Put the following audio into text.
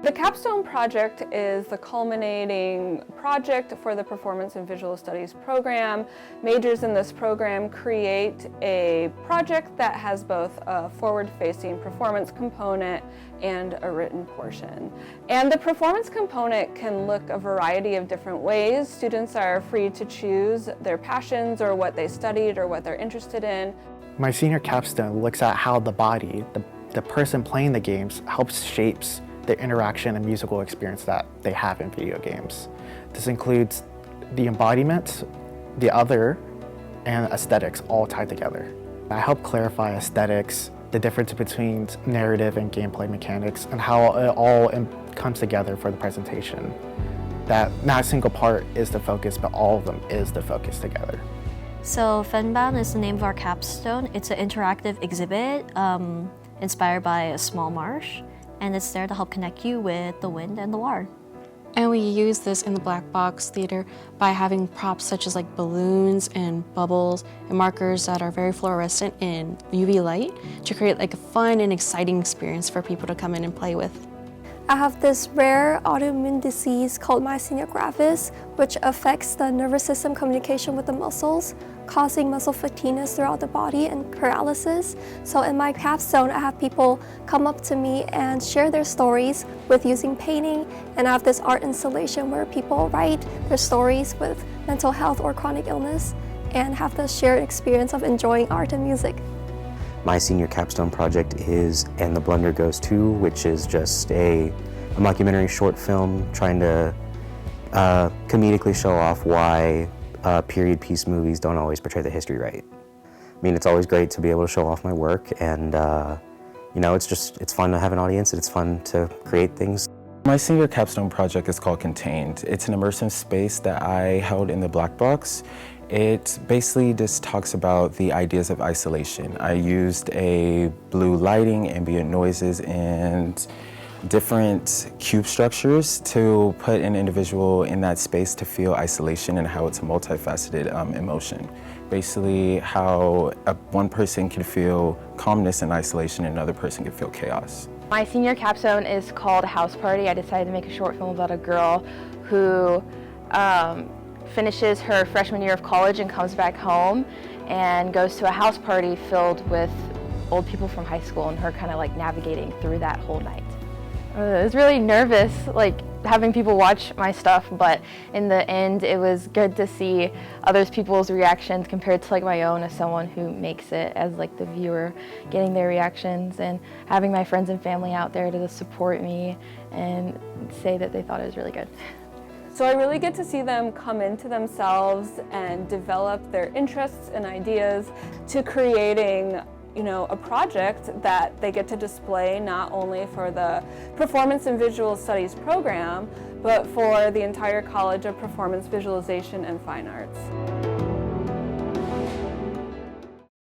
The Capstone project is the culminating project for the Performance and Visual Studies program. Majors in this program create a project that has both a forward-facing performance component and a written portion. And the performance component can look a variety of different ways. Students are free to choose their passions or what they studied or what they're interested in. My senior capstone looks at how the body, the person playing the games, shapes the interaction and musical experience that they have in video games. This includes the embodiment, the other, and aesthetics all tied together. I help clarify aesthetics, the difference between narrative and gameplay mechanics, and how it all comes together for the presentation. That not a single part is the focus, but all of them is the focus together. So Fenban is the name of our capstone. It's an interactive exhibit inspired by a small marsh, and it's there to help connect you with the wind and the water. And we use this in the black box theater by having props such as like balloons and bubbles and markers that are very fluorescent in UV light to create like a fun and exciting experience for people to come in and play with. I have this rare autoimmune disease called myasthenia gravis, which affects the nervous system communication with the muscles, causing muscle fatigueness throughout the body and paralysis. So in my capstone, I have people come up to me and share their stories with using painting, and I have this art installation where people write their stories with mental health or chronic illness and have the shared experience of enjoying art and music. My senior capstone project is And the Blunder Goes Too, which is just a mockumentary short film trying to comedically show off why period piece movies don't always portray the history right. I mean, it's always great to be able to show off my work, and you know, it's fun to have an audience, and it's fun to create things. My senior capstone project is called Contained. It's an immersive space that I held in the black box. It basically just talks about the ideas of isolation. I used a blue lighting, ambient noises, and different cube structures to put an individual in that space to feel isolation and how it's a multifaceted emotion. Basically how one person can feel calmness and isolation and another person can feel chaos. My senior capstone is called House Party. I decided to make a short film about a girl who finishes her freshman year of college and comes back home and goes to a house party filled with old people from high school, and her kind of like navigating through that whole night. I was really nervous, like having people watch my stuff, but in the end it was good to see other people's reactions compared to like my own as someone who makes it as like the viewer, getting their reactions and having my friends and family out there to support me and say that they thought it was really good. So I really get to see them come into themselves and develop their interests and ideas to creating, you know, a project that they get to display not only for the Performance and Visual Studies program, but for the entire College of Performance, Visualization, and Fine Arts.